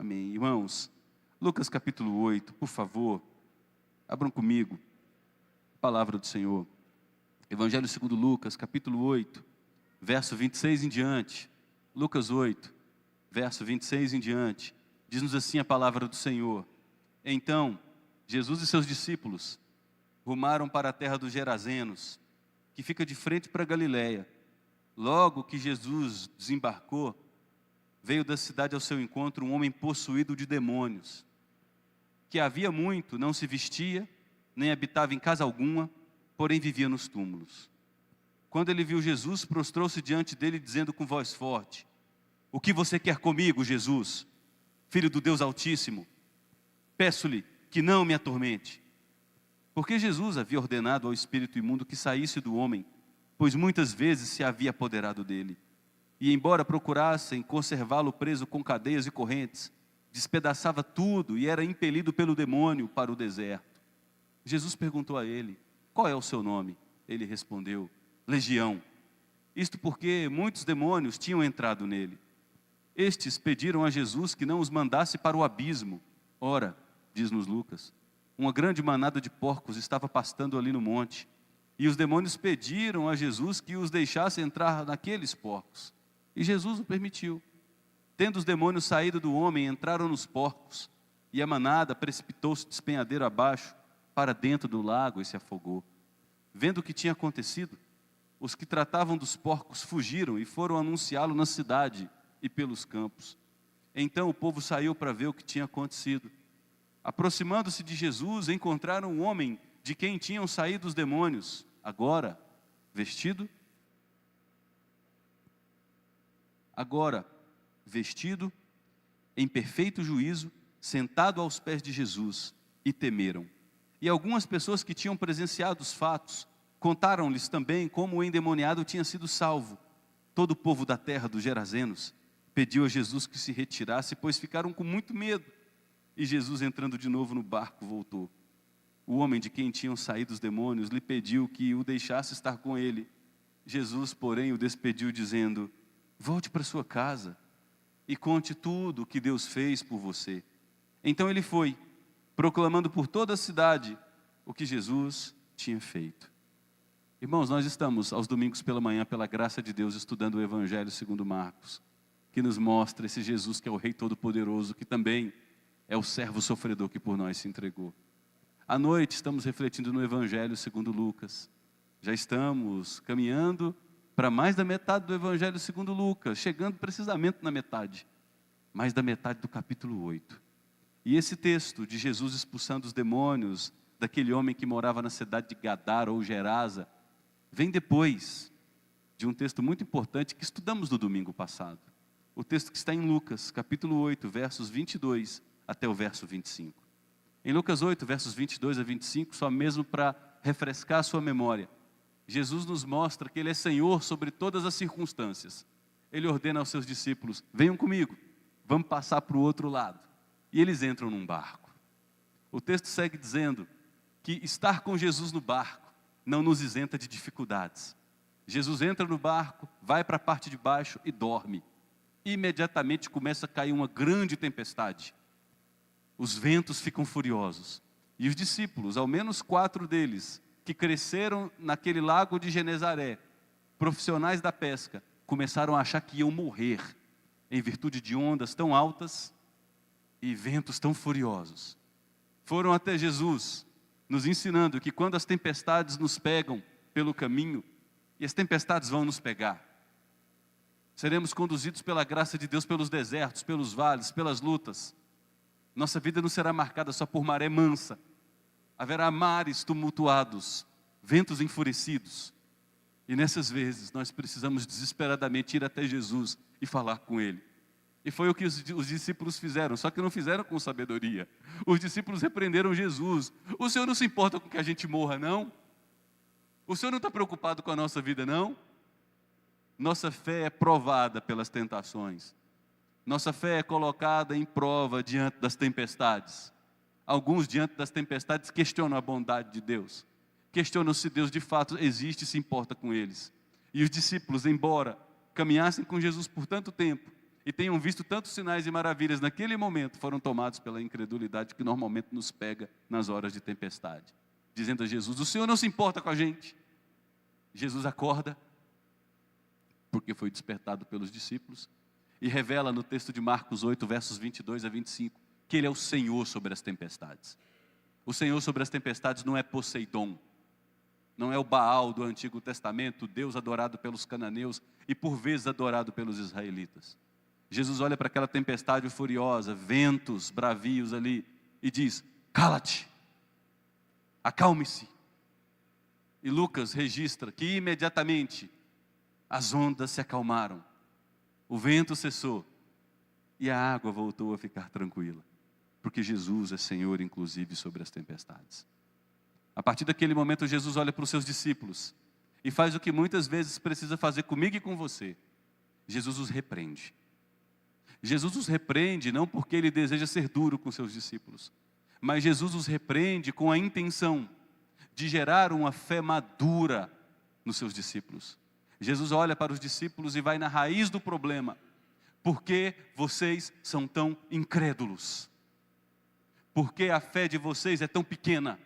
Amém. Irmãos, Lucas capítulo 8, por favor, abram comigo a palavra do Senhor. Evangelho segundo Lucas, capítulo 8, verso 26 em diante. Lucas 8, verso 26 em diante. Diz-nos assim a palavra do Senhor. Então, Jesus e seus discípulos rumaram para a terra dos Gerazenos, que fica de frente para Galiléia. Logo que Jesus desembarcou, veio da cidade ao seu encontro um homem possuído de demônios, que havia muito não se vestia, nem habitava em casa alguma, porém vivia nos túmulos. Quando ele viu Jesus, prostrou-se diante dele, dizendo com voz forte: O que você quer comigo, Jesus, Filho do Deus Altíssimo? Peço-lhe que não me atormente. Porque Jesus havia ordenado ao espírito imundo que saísse do homem, pois muitas vezes se havia apoderado dele. E embora procurassem conservá-lo preso com cadeias e correntes, despedaçava tudo e era impelido pelo demônio para o deserto. Jesus perguntou a ele: Qual é o seu nome? Ele respondeu: Legião. Isto porque muitos demônios tinham entrado nele. Estes pediram a Jesus que não os mandasse para o abismo. Ora, diz-nos Lucas, uma grande manada de porcos estava pastando ali no monte, e os demônios pediram a Jesus que os deixasse entrar naqueles porcos. E Jesus o permitiu. Tendo os demônios saído do homem, entraram nos porcos, e a manada precipitou-se despenhadeiro abaixo, para dentro do lago, e se afogou. Vendo o que tinha acontecido, os que tratavam dos porcos fugiram e foram anunciá-lo na cidade e pelos campos. Então o povo saiu para ver o que tinha acontecido. Aproximando-se de Jesus, encontraram um homem de quem tinham saído os demônios, agora vestido em perfeito juízo, sentado aos pés de Jesus, e temeram. E algumas pessoas que tinham presenciado os fatos, contaram-lhes também como o endemoniado tinha sido salvo. Todo o povo da terra dos Gerazenos pediu a Jesus que se retirasse, pois ficaram com muito medo. E Jesus, entrando de novo no barco, voltou. O homem de quem tinham saído os demônios lhe pediu que o deixasse estar com ele. Jesus, porém, o despediu, dizendo: Volte para sua casa e conte tudo o que Deus fez por você. Então ele foi, proclamando por toda a cidade o que Jesus tinha feito. Irmãos, nós estamos aos domingos pela manhã, pela graça de Deus, estudando o Evangelho segundo Marcos, que nos mostra esse Jesus que é o Rei Todo-Poderoso, que também é o servo sofredor que por nós se entregou. À noite estamos refletindo no Evangelho segundo Lucas. Já estamos caminhando para mais da metade do Evangelho segundo Lucas, chegando precisamente na metade, mais da metade do capítulo 8. E esse texto de Jesus expulsando os demônios daquele homem que morava na cidade de Gadara ou Gerasa, vem depois de um texto muito importante que estudamos no domingo passado. O texto que está em Lucas, capítulo 8, versos 22 até o verso 25. Em Lucas 8, versos 22 a 25, só mesmo para refrescar a sua memória, Jesus nos mostra que Ele é Senhor sobre todas as circunstâncias. Ele ordena aos seus discípulos: venham comigo, vamos passar para o outro lado. E eles entram num barco. O texto segue dizendo que estar com Jesus no barco não nos isenta de dificuldades. Jesus entra no barco, vai para a parte de baixo e dorme. Imediatamente começa a cair uma grande tempestade. Os ventos ficam furiosos. E os discípulos, ao menos 4 deles, que cresceram naquele lago de Genezaré, profissionais da pesca, começaram a achar que iam morrer, em virtude de ondas tão altas e ventos tão furiosos. Foram até Jesus, nos ensinando que quando as tempestades nos pegam pelo caminho, e as tempestades vão nos pegar, seremos conduzidos pela graça de Deus pelos desertos, pelos vales, pelas lutas. Nossa vida não será marcada só por maré mansa. Haverá mares tumultuados, ventos enfurecidos. E nessas vezes nós precisamos desesperadamente ir até Jesus e falar com Ele. E foi o que os discípulos fizeram, só que não fizeram com sabedoria. Os discípulos repreenderam Jesus. O Senhor não se importa com que a gente morra, não? O Senhor não está preocupado com a nossa vida, não? Nossa fé é provada pelas tentações. Nossa fé é colocada em prova diante das tempestades. Alguns, diante das tempestades, questionam a bondade de Deus. Questionam se Deus de fato existe e se importa com eles. E os discípulos, embora caminhassem com Jesus por tanto tempo, e tenham visto tantos sinais e maravilhas naquele momento, foram tomados pela incredulidade que normalmente nos pega nas horas de tempestade, dizendo a Jesus: o Senhor não se importa com a gente. Jesus acorda, porque foi despertado pelos discípulos, e revela no texto de Marcos 8, versos 22 a 25, que Ele é o Senhor sobre as tempestades. O Senhor sobre as tempestades não é Poseidon, não é o Baal do Antigo Testamento, Deus adorado pelos cananeus e por vezes adorado pelos israelitas. Jesus olha para aquela tempestade furiosa, ventos bravios ali, e diz: cala-te, acalme-se. E Lucas registra que imediatamente as ondas se acalmaram, o vento cessou e a água voltou a ficar tranquila, porque Jesus é Senhor inclusive sobre as tempestades. A partir daquele momento Jesus olha para os seus discípulos e faz o que muitas vezes precisa fazer comigo e com você. Jesus os repreende. Jesus os repreende não porque Ele deseja ser duro com seus discípulos, mas Jesus os repreende com a intenção de gerar uma fé madura nos seus discípulos. Jesus olha para os discípulos e vai na raiz do problema. Por que vocês são tão incrédulos? Por que a fé de vocês é tão pequena?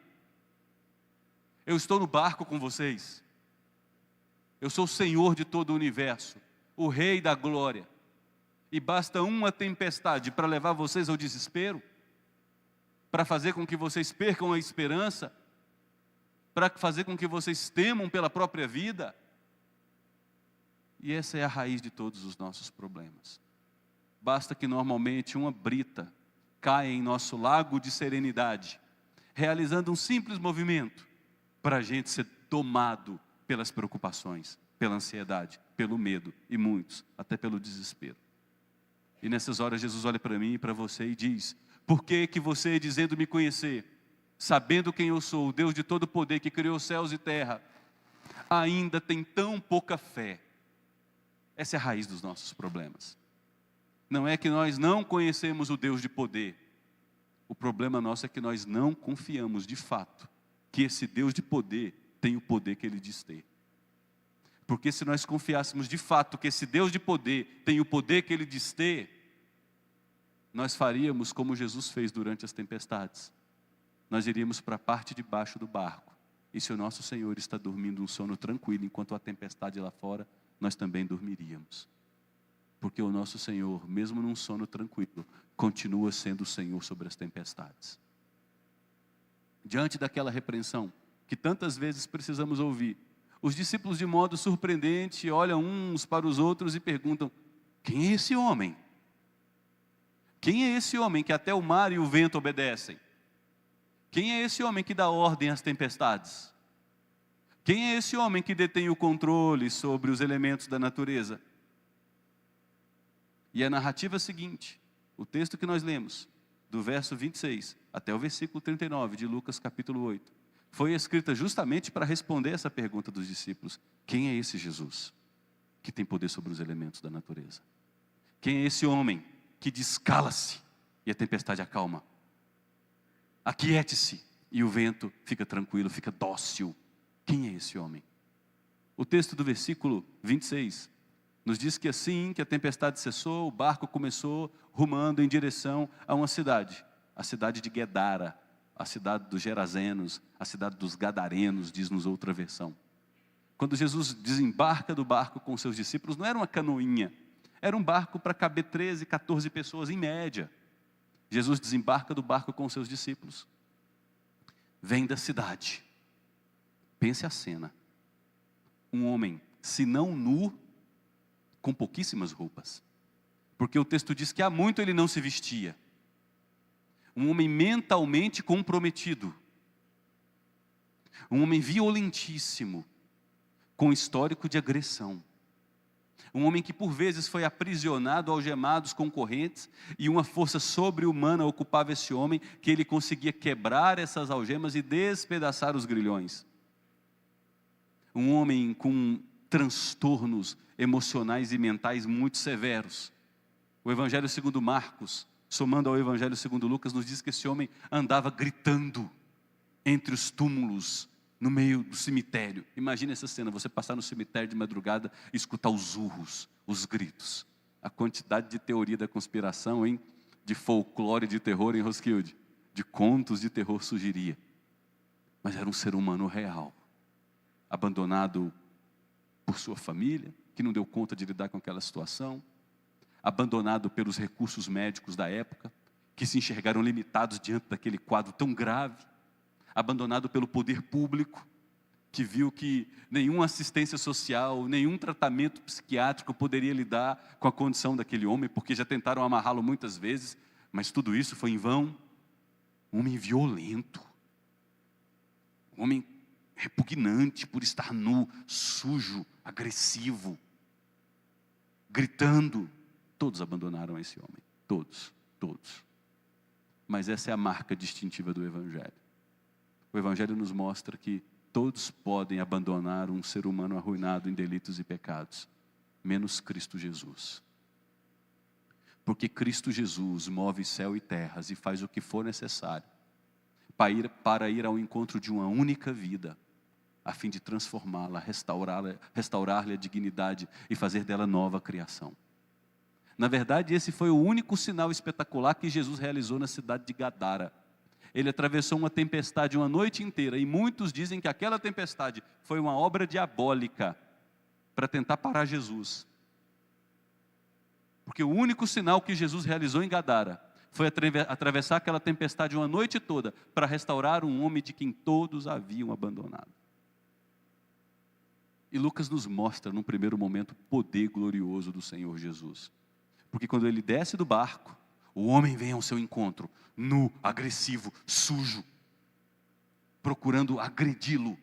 Eu estou no barco com vocês. Eu sou o Senhor de todo o universo, o Rei da glória. E basta uma tempestade para levar vocês ao desespero? Para fazer com que vocês percam a esperança? Para fazer com que vocês temam pela própria vida? E essa é a raiz de todos os nossos problemas. Basta que normalmente uma brita caia em nosso lago de serenidade, realizando um simples movimento, para a gente ser tomado pelas preocupações, pela ansiedade, pelo medo e muitos, até pelo desespero. E nessas horas Jesus olha para mim e para você e diz: por que que você, dizendo me conhecer, sabendo quem eu sou, o Deus de todo poder que criou céus e terra, ainda tem tão pouca fé? Essa é a raiz dos nossos problemas. Não é que nós não conhecemos o Deus de poder. O problema nosso é que nós não confiamos de fato que esse Deus de poder tem o poder que Ele diz ter. Porque se nós confiássemos de fato que esse Deus de poder tem o poder que Ele diz ter, nós faríamos como Jesus fez durante as tempestades. Nós iríamos para a parte de baixo do barco. E se o nosso Senhor está dormindo um sono tranquilo enquanto a tempestade lá fora, nós também dormiríamos. Porque o nosso Senhor, mesmo num sono tranquilo, continua sendo o Senhor sobre as tempestades. Diante daquela repreensão que tantas vezes precisamos ouvir, os discípulos, de modo surpreendente, olham uns para os outros e perguntam: quem é esse homem? Quem é esse homem que até o mar e o vento obedecem? Quem é esse homem que dá ordem às tempestades? Quem é esse homem que detém o controle sobre os elementos da natureza? E a narrativa seguinte, o texto que nós lemos, do verso 26 até o versículo 39 de Lucas capítulo 8, foi escrita justamente para responder essa pergunta dos discípulos: quem é esse Jesus que tem poder sobre os elementos da natureza? Quem é esse homem que diz cala-se e a tempestade acalma? Aquiete-se e o vento fica tranquilo, fica dócil. Quem é esse homem? O texto do versículo 26 nos diz que assim que a tempestade cessou, o barco começou rumando em direção a uma cidade, a cidade de Guedara, a cidade dos Gerazenos, a cidade dos Gadarenos, diz-nos outra versão. Quando Jesus desembarca do barco com seus discípulos, não era uma canoinha, era um barco para caber 13, 14 pessoas em média. Jesus desembarca do barco com seus discípulos, vem da cidade. Pense a cena: um homem, se não nu, com pouquíssimas roupas, porque o texto diz que há muito ele não se vestia. Um homem mentalmente comprometido, um homem violentíssimo, com histórico de agressão, um homem que por vezes foi aprisionado, algemados com correntes, e uma força sobre-humana ocupava esse homem, que ele conseguia quebrar essas algemas e despedaçar os grilhões. Um homem com transtornos emocionais e mentais muito severos. O Evangelho segundo Marcos, somando ao Evangelho segundo Lucas, nos diz que esse homem andava gritando entre os túmulos, no meio do cemitério. Imagina essa cena, você passar no cemitério de madrugada e escutar os urros, os gritos. A quantidade de teoria da conspiração, hein? De folclore de terror em Roskilde, de contos de terror surgiria. Mas era um ser humano real, abandonado por sua família, que não deu conta de lidar com aquela situação, abandonado pelos recursos médicos da época, que se enxergaram limitados diante daquele quadro tão grave, abandonado pelo poder público, que viu que nenhuma assistência social, nenhum tratamento psiquiátrico poderia lidar com a condição daquele homem, porque já tentaram amarrá-lo muitas vezes, mas tudo isso foi em vão. Um homem violento, um homem repugnante por estar nu, sujo, agressivo, gritando. Todos abandonaram esse homem, todos. Mas essa é a marca distintiva do Evangelho. O Evangelho nos mostra que todos podem abandonar um ser humano arruinado em delitos e pecados, menos Cristo Jesus. Porque Cristo Jesus move céu e terras e faz o que for necessário para ir ao encontro de uma única vida, a fim de transformá-la, restaurar-lhe a dignidade e fazer dela nova criação. Na verdade, esse foi o único sinal espetacular que Jesus realizou na cidade de Gadara. Ele atravessou uma tempestade uma noite inteira, e muitos dizem que aquela tempestade foi uma obra diabólica para tentar parar Jesus. Porque o único sinal que Jesus realizou em Gadara foi atravessar aquela tempestade uma noite toda para restaurar um homem de quem todos haviam abandonado. E Lucas nos mostra, num primeiro momento, o poder glorioso do Senhor Jesus. Porque quando ele desce do barco, o homem vem ao seu encontro, nu, agressivo, sujo, procurando agredi-lo.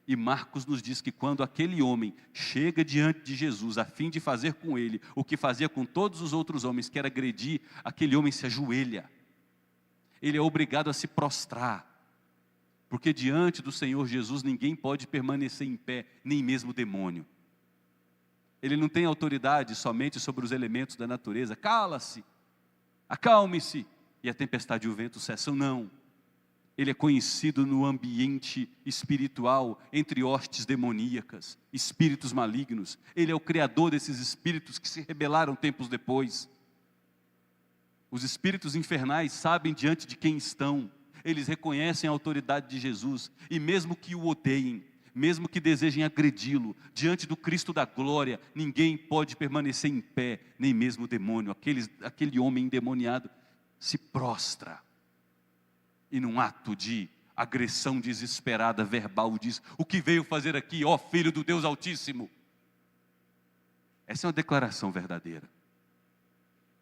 E Marcos nos diz que quando aquele homem chega diante de Jesus, a fim de fazer com ele o que fazia com todos os outros homens, que era agredir, aquele homem se ajoelha. Ele é obrigado a se prostrar, porque diante do Senhor Jesus ninguém pode permanecer em pé, nem mesmo o demônio. Ele não tem autoridade somente sobre os elementos da natureza. Cala-se, acalme-se, e a tempestade e o vento cessam. Não. Ele é conhecido no ambiente espiritual, entre hostes demoníacas, espíritos malignos. Ele é o criador desses espíritos que se rebelaram tempos depois. Os espíritos infernais sabem diante de quem estão. Eles reconhecem a autoridade de Jesus, e mesmo que o odeiem, mesmo que desejem agredi-lo, diante do Cristo da glória, ninguém pode permanecer em pé, nem mesmo o demônio. Aquele homem endemoniado se prostra, e num ato de agressão desesperada, verbal, diz: o que veio fazer aqui, ó Filho do Deus Altíssimo? Essa é uma declaração verdadeira.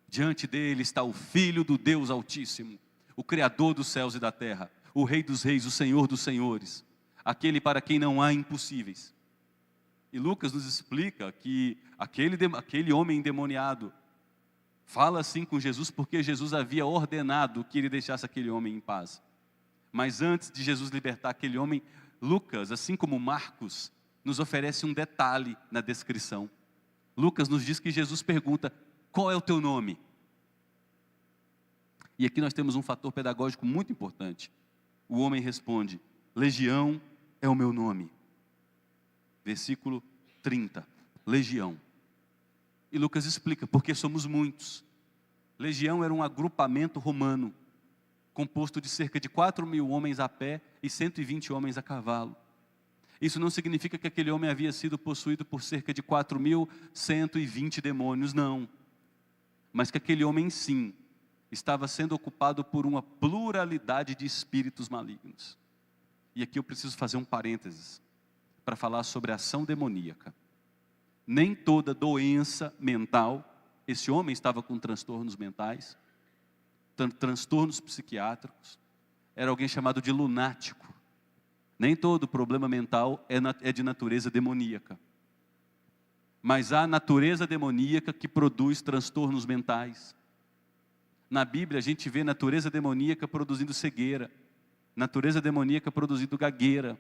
Diante dele está o Filho do Deus Altíssimo, o Criador dos céus e da terra, o Rei dos reis, o Senhor dos senhores, aquele para quem não há impossíveis. E Lucas nos explica que aquele homem endemoniado fala assim com Jesus porque Jesus havia ordenado que ele deixasse aquele homem em paz. Mas antes de Jesus libertar aquele homem, Lucas, assim como Marcos, nos oferece um detalhe na descrição. Lucas nos diz que Jesus pergunta: qual é o teu nome? E aqui nós temos um fator pedagógico muito importante. O homem responde: Legião é o meu nome. Versículo 30, Legião. E Lucas explica, porque somos muitos. Legião era um agrupamento romano, composto de cerca de 4.000 homens a pé e 120 homens a cavalo. Isso não significa que aquele homem havia sido possuído por cerca de 4.120 demônios, não. Mas que aquele homem, sim, estava sendo ocupado por uma pluralidade de espíritos malignos. E aqui eu preciso fazer um parênteses para falar sobre a ação demoníaca. Nem toda doença mental, esse homem estava com transtornos mentais, transtornos psiquiátricos, era alguém chamado de lunático. Nem todo problema mental é de natureza demoníaca. Mas há natureza demoníaca que produz transtornos mentais. Na Bíblia a gente vê natureza demoníaca produzindo cegueira, natureza demoníaca produzindo gagueira.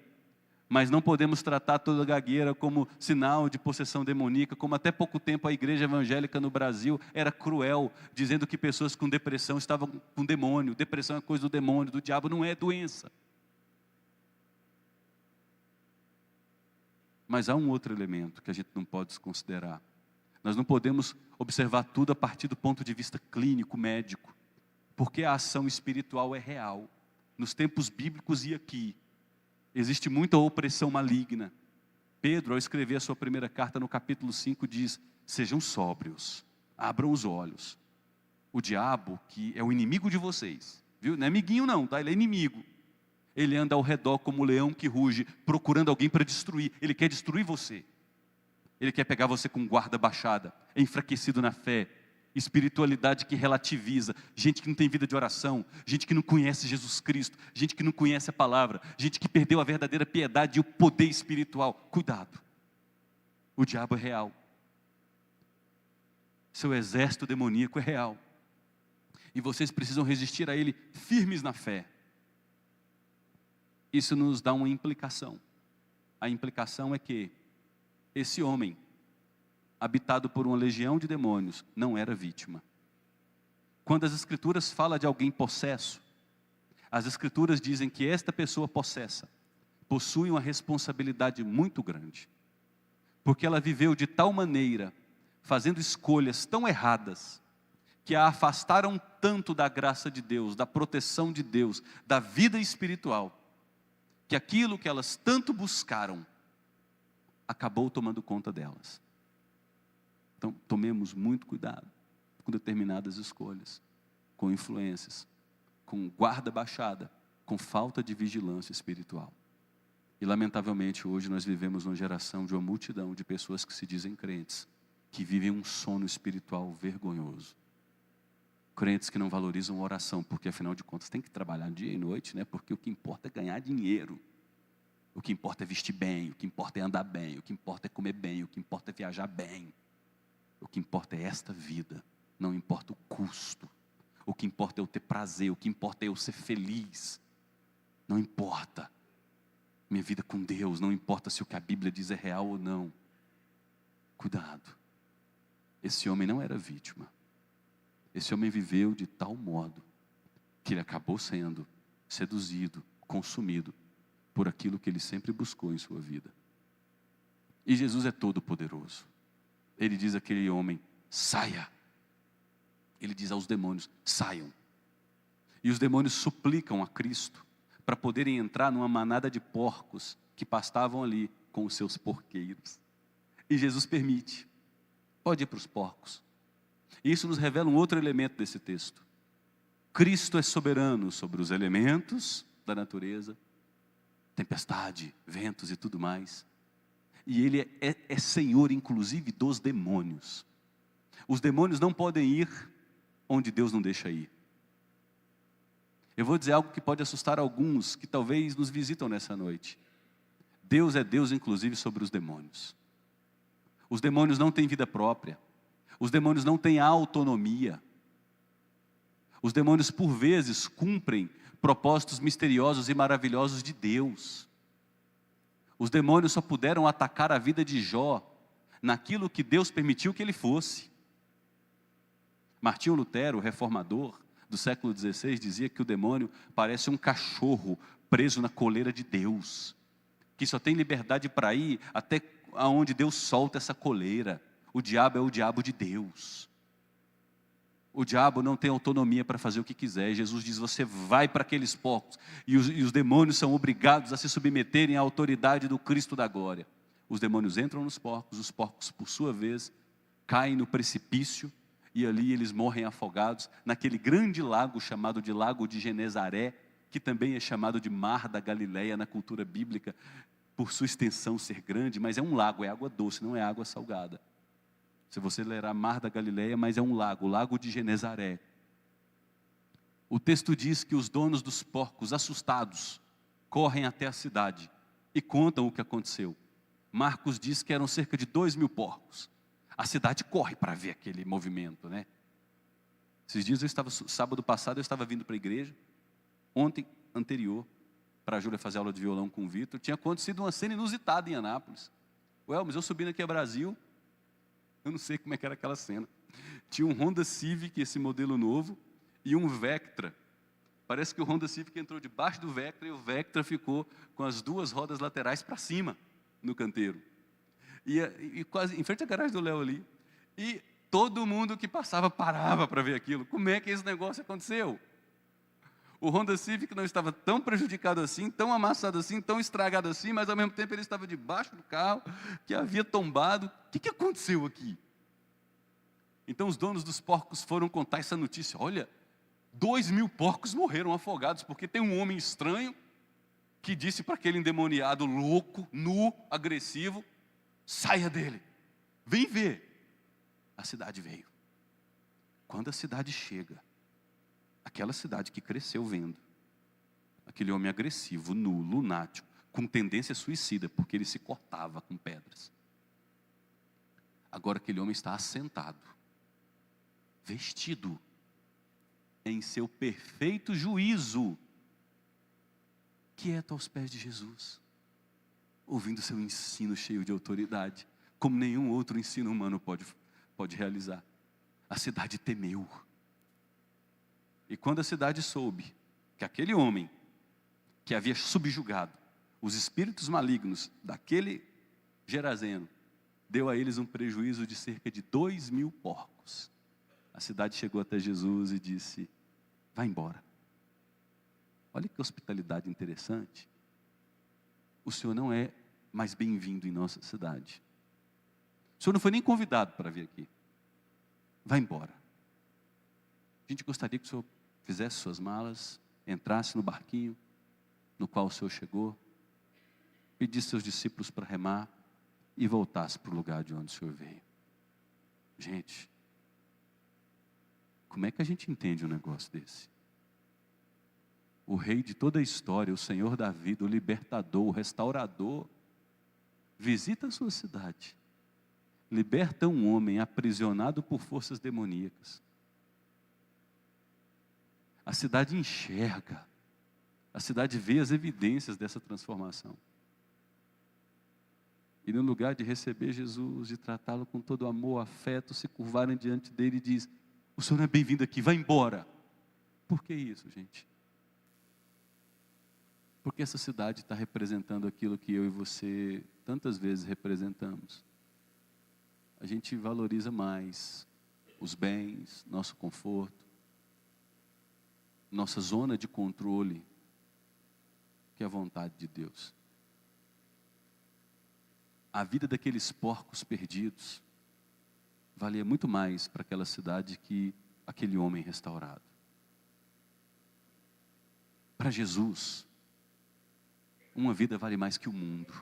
Mas não podemos tratar toda gagueira como sinal de possessão demoníaca, como até pouco tempo a igreja evangélica no Brasil era cruel, dizendo que pessoas com depressão estavam com demônio. Depressão é coisa do demônio, do diabo, não é doença. Mas há um outro elemento que a gente não pode desconsiderar. Nós não podemos observar tudo a partir do ponto de vista clínico, médico, porque a ação espiritual é real. Nos tempos bíblicos e aqui, existe muita opressão maligna. Pedro, ao escrever a sua primeira carta no capítulo 5, diz: sejam sóbrios, abram os olhos. O diabo, que é o inimigo de vocês, viu? Não é amiguinho não, tá? Ele é inimigo. Ele anda ao redor como um leão que ruge, procurando alguém para destruir. Ele quer destruir você. Ele quer pegar você com guarda baixada, enfraquecido na fé, espiritualidade que relativiza, gente que não tem vida de oração, gente que não conhece Jesus Cristo, gente que não conhece a palavra, gente que perdeu a verdadeira piedade e o poder espiritual. Cuidado, o diabo é real. Seu exército demoníaco é real. E vocês precisam resistir a ele firmes na fé. Isso nos dá uma implicação. A implicação é que esse homem, habitado por uma legião de demônios, não era vítima. Quando as Escrituras falam de alguém possesso, as Escrituras dizem que esta pessoa possessa possui uma responsabilidade muito grande, porque ela viveu de tal maneira, fazendo escolhas tão erradas, que a afastaram tanto da graça de Deus, da proteção de Deus, da vida espiritual, que aquilo que elas tanto buscaram, acabou tomando conta delas. Então, tomemos muito cuidado com determinadas escolhas, com influências, com guarda baixada, com falta de vigilância espiritual. E lamentavelmente hoje nós vivemos uma geração de uma multidão de pessoas que se dizem crentes, que vivem um sono espiritual vergonhoso. Crentes que não valorizam a oração, porque afinal de contas tem que trabalhar dia e noite, né? Porque o que importa é ganhar dinheiro. O que importa é vestir bem, o que importa é andar bem, o que importa é comer bem, o que importa é viajar bem. O que importa é esta vida, não importa o custo. O que importa é eu ter prazer, o que importa é eu ser feliz. Não importa minha vida com Deus, não importa se o que a Bíblia diz é real ou não. Cuidado, esse homem não era vítima. Esse homem viveu de tal modo que ele acabou sendo seduzido, consumido por aquilo que ele sempre buscou em sua vida. E Jesus é todo poderoso. Ele diz àquele homem: saia. Ele diz aos demônios: saiam. E os demônios suplicam a Cristo para poderem entrar numa manada de porcos que pastavam ali com os seus porqueiros. E Jesus permite. Pode ir para os porcos. E isso nos revela um outro elemento desse texto. Cristo é soberano sobre os elementos da natureza, tempestade, ventos e tudo mais. E Ele é Senhor, inclusive, dos demônios. Os demônios não podem ir onde Deus não deixa ir. Eu vou dizer algo que pode assustar alguns que talvez nos visitam nessa noite. Deus é Deus, inclusive, sobre os demônios. Os demônios não têm vida própria. Os demônios não têm autonomia. Os demônios, por vezes, cumprem propósitos misteriosos e maravilhosos de Deus. Os demônios só puderam atacar a vida de Jó naquilo que Deus permitiu que ele fosse. Martinho Lutero, o reformador do século XVI, dizia que o demônio parece um cachorro preso na coleira de Deus, que só tem liberdade para ir até aonde Deus solta essa coleira. O diabo é o diabo de Deus. O diabo não tem autonomia para fazer o que quiser. Jesus diz: você vai para aqueles porcos. E os demônios são obrigados a se submeterem à autoridade do Cristo da glória. Os demônios entram nos porcos. Os porcos, por sua vez, caem no precipício. E ali eles morrem afogados naquele grande lago chamado de Lago de Genezaré, que também é chamado de Mar da Galileia na cultura bíblica, por sua extensão ser grande, mas é um lago, é água doce, não é água salgada. Se você lerá Mar da Galileia, mas é um lago, o Lago de Genezaré. O texto diz que os donos dos porcos, assustados, correm até a cidade e contam o que aconteceu. Marcos diz que eram cerca de 2.000 porcos. A cidade corre para ver aquele movimento, né? Esses dias sábado passado eu estava vindo para a igreja, ontem anterior, para a Júlia fazer aula de violão com o Vitor, tinha acontecido uma cena inusitada em Anápolis. Mas eu subindo aqui a Brasil, eu não sei como é que era aquela cena. Tinha um Honda Civic, esse modelo novo, e um Vectra. Parece que o Honda Civic entrou debaixo do Vectra e o Vectra ficou com as duas rodas laterais para cima, no canteiro. E quase em frente à garagem do Léo ali. E todo mundo que passava parava para ver aquilo. Como é que esse negócio aconteceu? O Honda Civic não estava tão prejudicado assim, tão amassado assim, tão estragado assim, mas ao mesmo tempo ele estava debaixo do carro, que havia tombado. O que aconteceu aqui? Então os donos dos porcos foram contar essa notícia. Olha, 2.000 porcos morreram afogados, porque tem um homem estranho que disse para aquele endemoniado louco, nu, agressivo, saia dele, vem ver. A cidade veio. Quando a cidade chega, aquela cidade que cresceu vendo aquele homem agressivo, nu, lunático, com tendência suicida, porque ele se cortava com pedras. Agora aquele homem está assentado, vestido em seu perfeito juízo, quieto aos pés de Jesus, ouvindo seu ensino cheio de autoridade, como nenhum outro ensino humano pode realizar. A cidade temeu. E quando a cidade soube que aquele homem que havia subjugado os espíritos malignos daquele Gerazeno deu a eles um prejuízo de cerca de 2.000 porcos, a cidade chegou até Jesus e disse: vai embora. Olha que hospitalidade interessante. O senhor não é mais bem-vindo em nossa cidade. O senhor não foi nem convidado para vir aqui. Vai embora. A gente gostaria que o senhor fizesse suas malas, entrasse no barquinho no qual o senhor chegou, pedisse seus discípulos para remar e voltasse para o lugar de onde o senhor veio. Gente, como é que a gente entende um negócio desse? O rei de toda a história, o Senhor da vida, o libertador, o restaurador, visita a sua cidade, liberta um homem aprisionado por forças demoníacas. A cidade enxerga, a cidade vê as evidências dessa transformação. E no lugar de receber Jesus, de tratá-lo com todo amor, afeto, se curvarem diante dele e diz: o senhor não é bem-vindo aqui, vai embora. Por que isso, gente? Porque essa cidade está representando aquilo que eu e você tantas vezes representamos. A gente valoriza mais os bens, nosso conforto, nossa zona de controle, que a vontade de Deus. A vida daqueles porcos perdidos valia muito mais para aquela cidade que aquele homem restaurado. Para Jesus, uma vida vale mais que o mundo.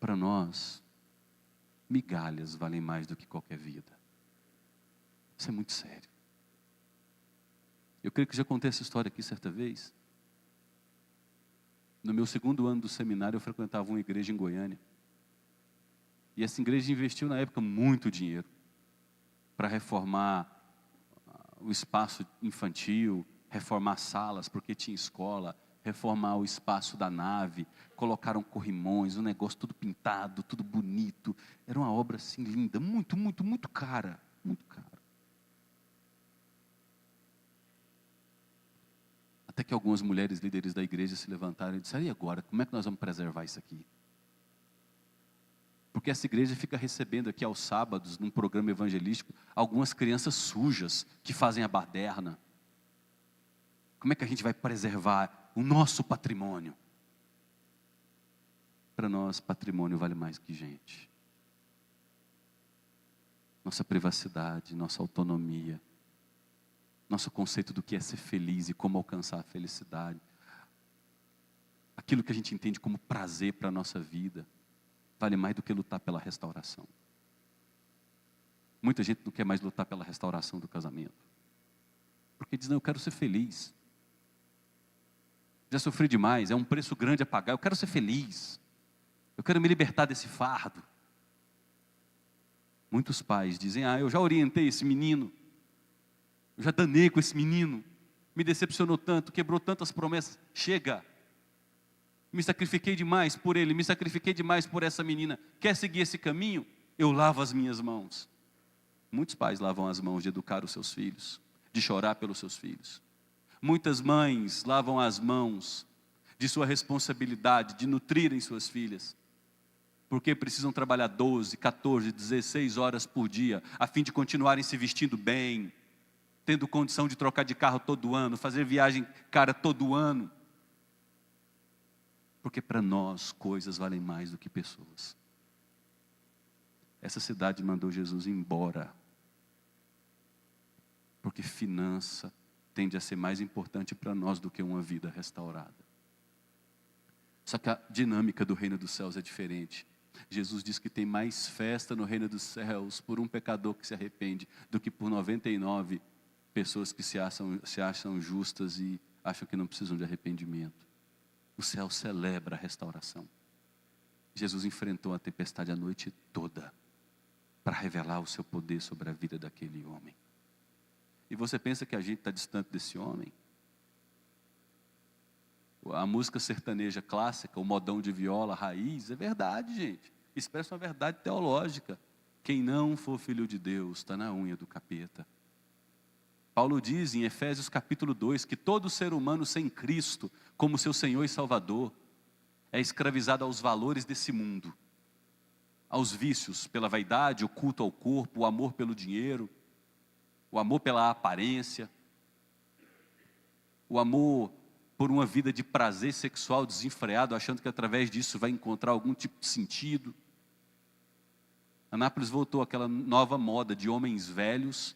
Para nós, migalhas valem mais do que qualquer vida. Isso é muito sério. Eu creio que já contei essa história aqui certa vez. No meu 2º ano do seminário, eu frequentava uma igreja em Goiânia. E essa igreja investiu na época muito dinheiro para reformar o espaço infantil, reformar salas, porque tinha escola, reformar o espaço da nave, colocaram corrimões, um negócio tudo pintado, tudo bonito. Era uma obra assim linda, muito, muito, muito cara, muito cara. Até que algumas mulheres líderes da igreja se levantaram e disseram: e agora, como é que nós vamos preservar isso aqui? Porque essa igreja fica recebendo aqui aos sábados, num programa evangelístico, algumas crianças sujas que fazem a baderna. Como é que a gente vai preservar o nosso patrimônio? Para nós, patrimônio vale mais que gente. Nossa privacidade, nossa autonomia, nosso conceito do que é ser feliz e como alcançar a felicidade. Aquilo que a gente entende como prazer para a nossa vida, vale mais do que lutar pela restauração. Muita gente não quer mais lutar pela restauração do casamento, porque diz: não, eu quero ser feliz. Já sofri demais, é um preço grande a pagar, eu quero ser feliz. Eu quero me libertar desse fardo. Muitos pais dizem: eu já orientei esse menino, eu já danei com esse menino, me decepcionou tanto, quebrou tantas promessas, chega. Me sacrifiquei demais por ele, me sacrifiquei demais por essa menina. Quer seguir esse caminho? Eu lavo as minhas mãos. Muitos pais lavam as mãos de educar os seus filhos, de chorar pelos seus filhos. Muitas mães lavam as mãos de sua responsabilidade de nutrirem suas filhas, porque precisam trabalhar 12, 14, 16 horas por dia, a fim de continuarem se vestindo bem, tendo condição de trocar de carro todo ano, fazer viagem cara todo ano. Porque para nós coisas valem mais do que pessoas. Essa cidade mandou Jesus embora, porque finança tende a ser mais importante para nós do que uma vida restaurada. Só que a dinâmica do reino dos céus é diferente. Jesus diz que tem mais festa no reino dos céus por um pecador que se arrepende do que por 99 pessoas que se acham justas e acham que não precisam de arrependimento. O céu celebra a restauração. Jesus enfrentou a tempestade a noite toda para revelar o seu poder sobre a vida daquele homem. E você pensa que a gente está distante desse homem? A música sertaneja clássica, o modão de viola, raiz, é verdade, gente. Expressa uma verdade teológica. Quem não for filho de Deus está na unha do capeta. Paulo diz em Efésios capítulo 2 que todo ser humano sem Cristo como seu Senhor e Salvador é escravizado aos valores desse mundo, aos vícios pela vaidade, o culto ao corpo, o amor pelo dinheiro, o amor pela aparência, o amor por uma vida de prazer sexual desenfreado, achando que através disso vai encontrar algum tipo de sentido. Anápolis voltou àquela nova moda de homens velhos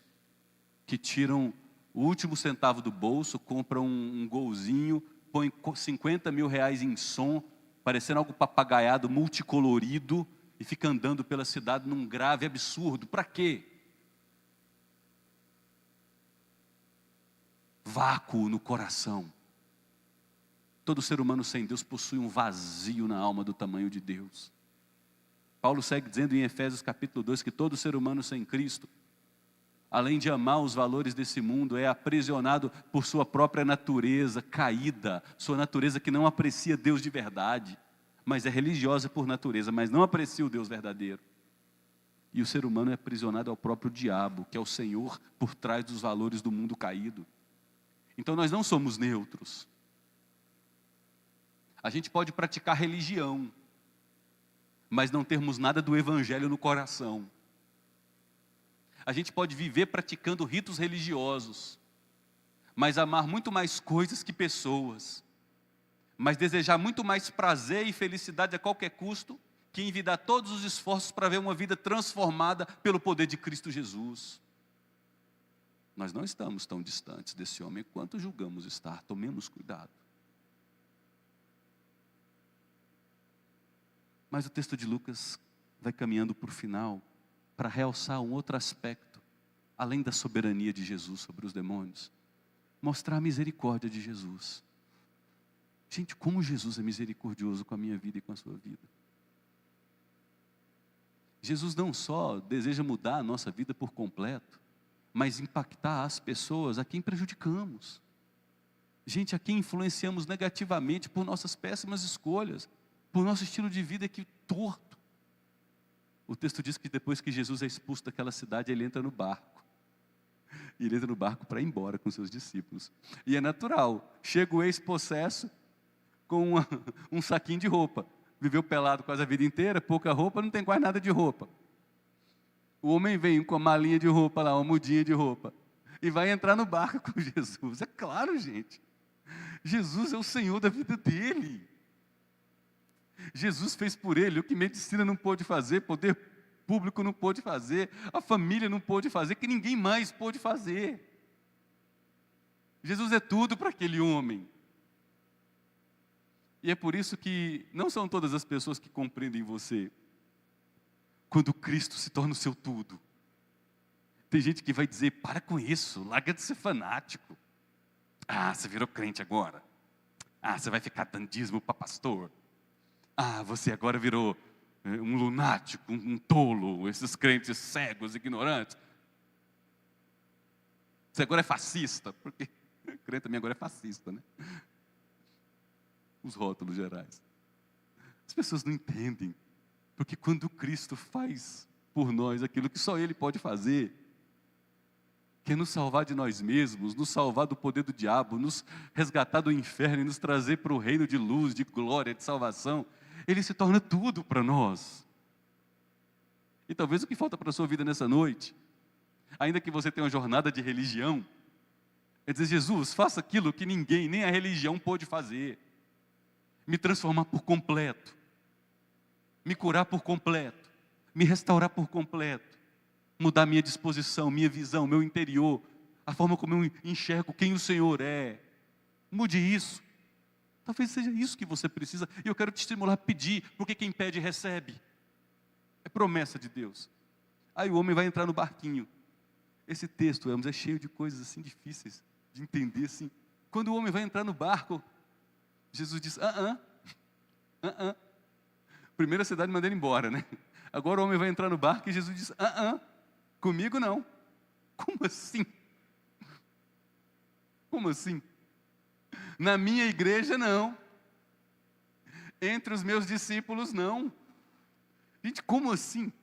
que tiram o último centavo do bolso, compram um golzinho, põem 50 mil reais em som, parecendo algo papagaiado, multicolorido, e fica andando pela cidade num grave absurdo. Para quê? Vácuo no coração. Todo ser humano sem Deus possui um vazio na alma do tamanho de Deus. Paulo segue dizendo em Efésios capítulo 2 que todo ser humano sem Cristo, além de amar os valores desse mundo, é aprisionado por sua própria natureza caída, sua natureza que não aprecia Deus de verdade, mas é religiosa por natureza, mas não aprecia o Deus verdadeiro. E o ser humano é aprisionado ao próprio diabo, que é o Senhor por trás dos valores do mundo caído. Então nós não somos neutros. A gente pode praticar religião, mas não termos nada do evangelho no coração. A gente pode viver praticando ritos religiosos, mas amar muito mais coisas que pessoas, mas desejar muito mais prazer e felicidade a qualquer custo, que envidar todos os esforços para ver uma vida transformada pelo poder de Cristo Jesus. Nós não estamos tão distantes desse homem quanto julgamos estar, tomemos cuidado. Mas o texto de Lucas vai caminhando para o final, para realçar um outro aspecto, além da soberania de Jesus sobre os demônios, mostrar a misericórdia de Jesus. Gente, como Jesus é misericordioso com a minha vida e com a sua vida. Jesus não só deseja mudar a nossa vida por completo, mas impactar as pessoas a quem prejudicamos. Gente, a quem influenciamos negativamente por nossas péssimas escolhas, por nosso estilo de vida que torto. O texto diz que depois que Jesus é expulso daquela cidade, ele entra no barco. E ele entra no barco para ir embora com seus discípulos. E é natural, chega o ex-possesso com um saquinho de roupa. Viveu pelado quase a vida inteira, pouca roupa, não tem quase nada de roupa. O homem vem com a malinha de roupa lá, uma mudinha de roupa, e vai entrar no barco com Jesus. É claro, gente. Jesus é o Senhor da vida dele. Jesus fez por ele o que medicina não pôde fazer, poder público não pôde fazer, a família não pôde fazer, que ninguém mais pôde fazer. Jesus é tudo para aquele homem. E é por isso que não são todas as pessoas que compreendem você, quando Cristo se torna o seu tudo. Tem gente que vai dizer, para com isso, larga de ser fanático. Ah, você virou crente agora. Ah, você vai ficar dando dízimo para pastor. Ah, você agora virou um lunático, um tolo, esses crentes cegos, ignorantes. Você agora é fascista, porque crente também agora é fascista, né? Os rótulos gerais. As pessoas não entendem, porque quando Cristo faz por nós aquilo que só Ele pode fazer, que é nos salvar de nós mesmos, nos salvar do poder do diabo, nos resgatar do inferno e nos trazer para o reino de luz, de glória, de salvação, Ele se torna tudo para nós. E talvez o que falta para a sua vida nessa noite, ainda que você tenha uma jornada de religião, é dizer: Jesus, faça aquilo que ninguém, nem a religião pôde fazer. Me transformar por completo. Me curar por completo. Me restaurar por completo. Mudar minha disposição, minha visão, meu interior. A forma como eu enxergo quem o Senhor é. Mude isso. Talvez seja isso que você precisa. E eu quero te estimular a pedir, porque quem pede recebe. É promessa de Deus. Aí o homem vai entrar no barquinho. Esse texto, é cheio de coisas assim difíceis de entender assim. Quando o homem vai entrar no barco, Jesus diz: Primeiro a cidade manda ele embora, né? Agora o homem vai entrar no barco e Jesus diz: comigo não. Como assim? Como assim? Na minha igreja não. Entre os meus discípulos não. Gente, como assim?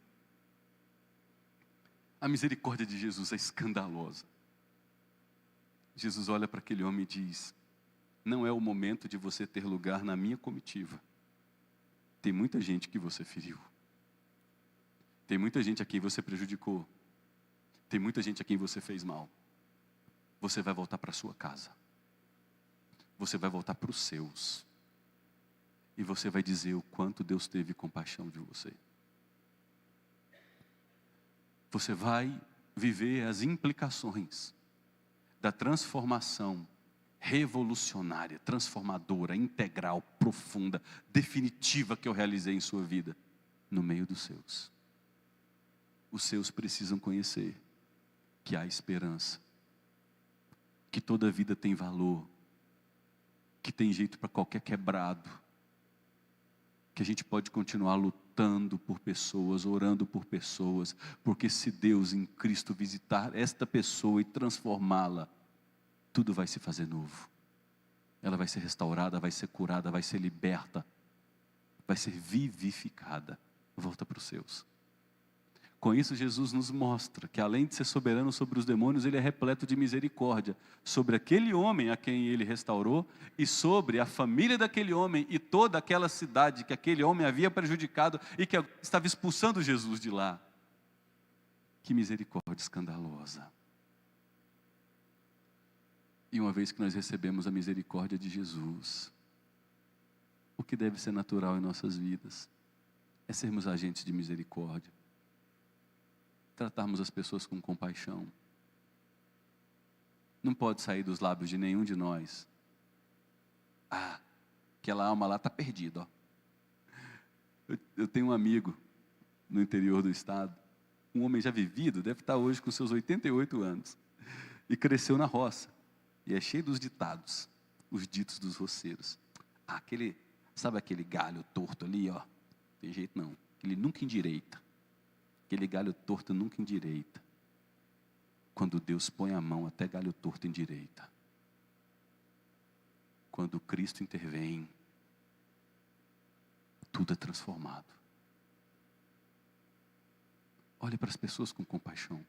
A misericórdia de Jesus é escandalosa. Jesus olha para aquele homem e diz: não é o momento de você ter lugar na minha comitiva. Tem muita gente que você feriu. Tem muita gente a quem você prejudicou. Tem muita gente a quem você fez mal. Você vai voltar para a sua casa. Você vai voltar para os seus. E você vai dizer o quanto Deus teve compaixão de você. Você vai viver as implicações da transformação revolucionária, transformadora, integral, profunda, definitiva que eu realizei em sua vida, no meio dos seus. Os seus precisam conhecer que há esperança, que toda vida tem valor, que tem jeito para qualquer quebrado, que a gente pode continuar lutando por pessoas, orando por pessoas, porque se Deus em Cristo visitar esta pessoa e transformá-la, tudo vai se fazer novo. Ela vai ser restaurada, vai ser curada, vai ser liberta, vai ser vivificada. Volta para os seus. Com isso, Jesus nos mostra que além de ser soberano sobre os demônios, Ele é repleto de misericórdia sobre aquele homem a quem Ele restaurou e sobre a família daquele homem e toda aquela cidade que aquele homem havia prejudicado e que estava expulsando Jesus de lá. Que misericórdia escandalosa. E uma vez que nós recebemos a misericórdia de Jesus, o que deve ser natural em nossas vidas é sermos agentes de misericórdia. Tratarmos as pessoas com compaixão. Não pode sair dos lábios de nenhum de nós: aquela alma lá está perdida. Ó. Eu tenho um amigo no interior do estado, um homem já vivido, deve estar hoje com seus 88 anos, e cresceu na roça, e é cheio dos ditados, os ditos dos roceiros. Sabe aquele galho torto ali, ó? Tem jeito não, ele nunca endireita. Aquele galho torto nunca endireita. Quando Deus põe a mão, até galho torto endireita. Quando Cristo intervém, tudo é transformado. Olhe para as pessoas com compaixão.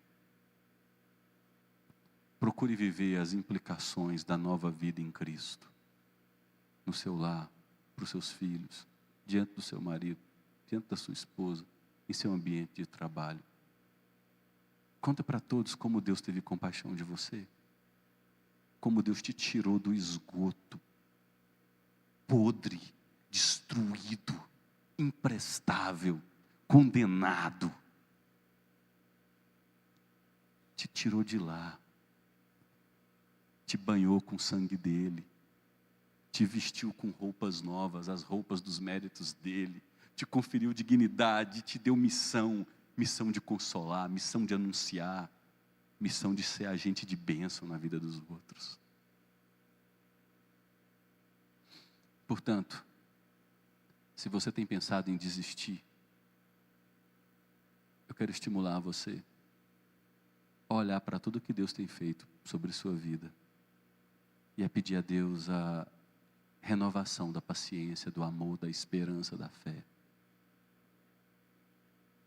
Procure viver as implicações da nova vida em Cristo. No seu lar, para os seus filhos, diante do seu marido, diante da sua esposa, em seu ambiente de trabalho. Conta para todos como Deus teve compaixão de você. Como Deus te tirou do esgoto, podre, destruído, imprestável, condenado. Te tirou de lá. Te banhou com o sangue dele. Te vestiu com roupas novas, as roupas dos méritos dele. Te conferiu dignidade, te deu missão de consolar, missão de anunciar, missão de ser agente de bênção na vida dos outros. Portanto, se você tem pensado em desistir, eu quero estimular você a olhar para tudo que Deus tem feito sobre sua vida e a pedir a Deus a renovação da paciência, do amor, da esperança, da fé.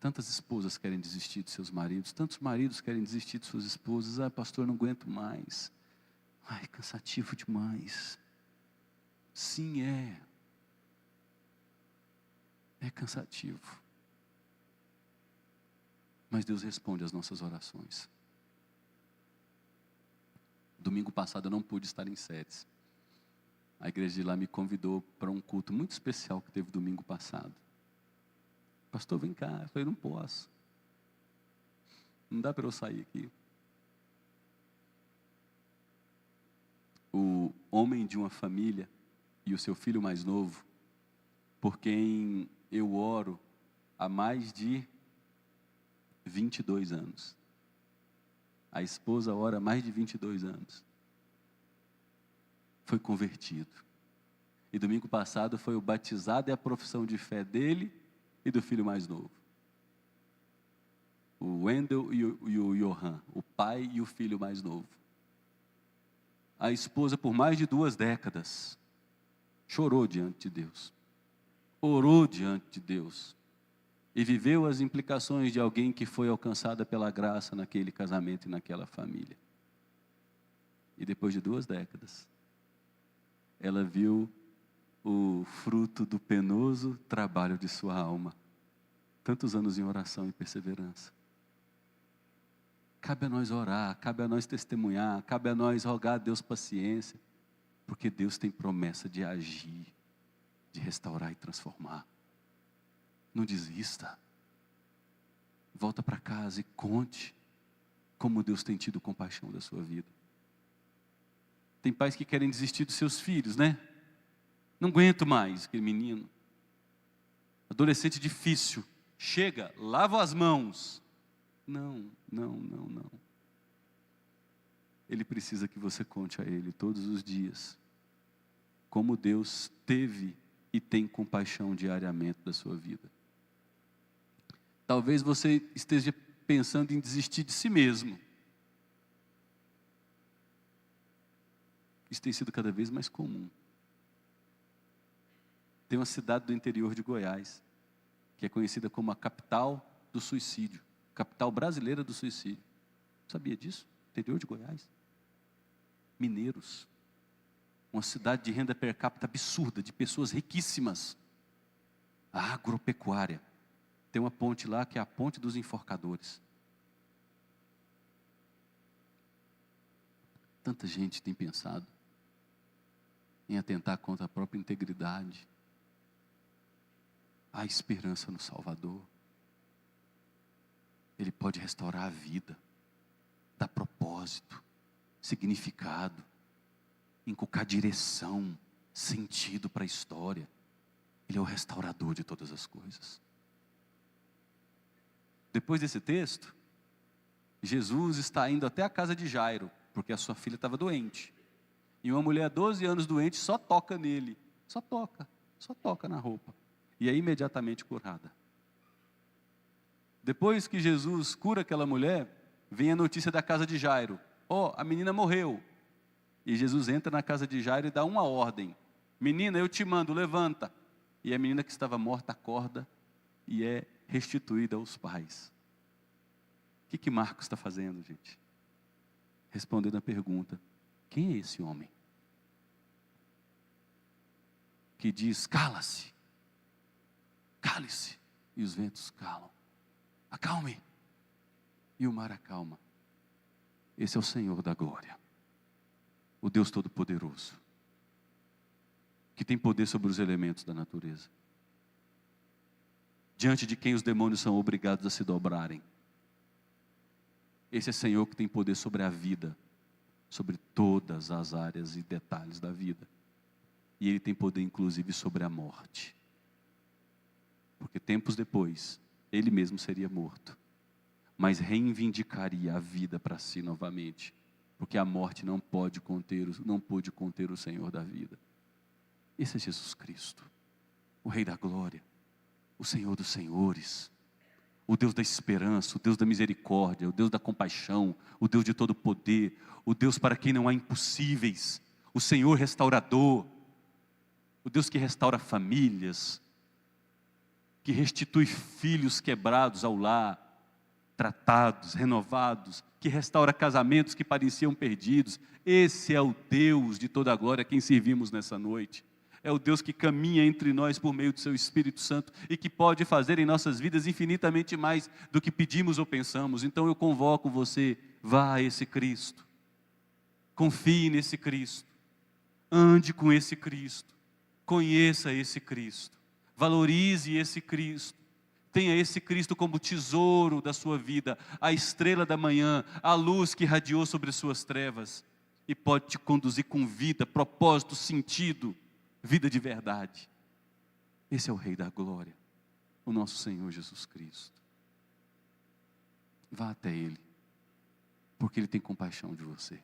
Tantas esposas querem desistir de seus maridos, tantos maridos querem desistir de suas esposas. Pastor, não aguento mais. Cansativo demais. Sim, é. É cansativo. Mas Deus responde às nossas orações. Domingo passado eu não pude estar em Séries. A igreja de lá me convidou para um culto muito especial que teve domingo passado. Pastor, vem cá. Eu falei, não posso. Não dá para eu sair aqui. O homem de uma família e o seu filho mais novo, por quem eu oro há mais de 22 anos. A esposa ora há mais de 22 anos. Foi convertido. E domingo passado foi o batizado e a profissão de fé dele e do filho mais novo. O Wendel e o Johan, o pai e o filho mais novo. A esposa, por mais de 2 décadas, chorou diante de Deus, orou diante de Deus, e viveu as implicações de alguém que foi alcançada pela graça naquele casamento e naquela família. E depois de 2 décadas, ela viu o fruto do penoso trabalho de sua alma. Tantos anos em oração e perseverança. Cabe a nós orar, cabe a nós testemunhar, cabe a nós rogar a Deus paciência, porque Deus tem promessa de agir, de restaurar e transformar. Não desista. Volta para casa e conte como Deus tem tido compaixão da sua vida. Tem pais que querem desistir dos seus filhos, né? Não aguento mais aquele menino. Adolescente difícil. Chega, lava as mãos. Não. Ele precisa que você conte a ele todos os dias como Deus teve e tem compaixão diariamente da sua vida. Talvez você esteja pensando em desistir de si mesmo. Isso tem sido cada vez mais comum. Tem uma cidade do interior de Goiás, que é conhecida como a capital do suicídio, capital brasileira do suicídio. Sabia disso? Interior de Goiás. Mineiros. Uma cidade de renda per capita absurda, de pessoas riquíssimas. A agropecuária. Tem uma ponte lá que é a ponte dos enforcadores. Tanta gente tem pensado em atentar contra a própria integridade. Há esperança no Salvador. Ele pode restaurar a vida, dar propósito, significado, inculcar direção, sentido para a história. Ele é o restaurador de todas as coisas. Depois desse texto, Jesus está indo até a casa de Jairo, porque a sua filha estava doente. E uma mulher 12 anos doente só toca nele, só toca na roupa. E é imediatamente curada. Depois que Jesus cura aquela mulher, vem a notícia da casa de Jairo. A menina morreu. E Jesus entra na casa de Jairo e dá uma ordem. Menina, eu te mando, levanta. E a menina que estava morta acorda e é restituída aos pais. O que Marcos está fazendo, gente? Respondendo a pergunta: quem é esse homem? Que diz, cala-se, cale-se, e os ventos calam. Acalme, e o mar acalma. Esse é o Senhor da glória, o Deus Todo-Poderoso, que tem poder sobre os elementos da natureza, diante de quem os demônios são obrigados a se dobrarem. Esse é Senhor que tem poder sobre a vida, sobre todas as áreas e detalhes da vida. E Ele tem poder inclusive sobre a morte. Porque tempos depois, Ele mesmo seria morto, mas reivindicaria a vida para si novamente. Porque a morte não pôde conter o Senhor da vida. Esse é Jesus Cristo, o Rei da glória, o Senhor dos senhores, o Deus da esperança, o Deus da misericórdia, o Deus da compaixão, o Deus de todo poder, o Deus para quem não há impossíveis, o Senhor restaurador, o Deus que restaura famílias, que restitui filhos quebrados ao lar, tratados, renovados, que restaura casamentos que pareciam perdidos. Esse é o Deus de toda a glória a quem servimos nessa noite. É o Deus que caminha entre nós por meio do seu Espírito Santo e que pode fazer em nossas vidas infinitamente mais do que pedimos ou pensamos. Então eu convoco você, vá a esse Cristo. Confie nesse Cristo. Ande com esse Cristo. Conheça esse Cristo. Valorize esse Cristo. Tenha esse Cristo como tesouro da sua vida, a estrela da manhã, a luz que radiou sobre as suas trevas e pode te conduzir com vida, propósito, sentido, vida de verdade. Esse é o Rei da Glória, o nosso Senhor Jesus Cristo. Vá até Ele, porque Ele tem compaixão de você.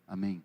Amém.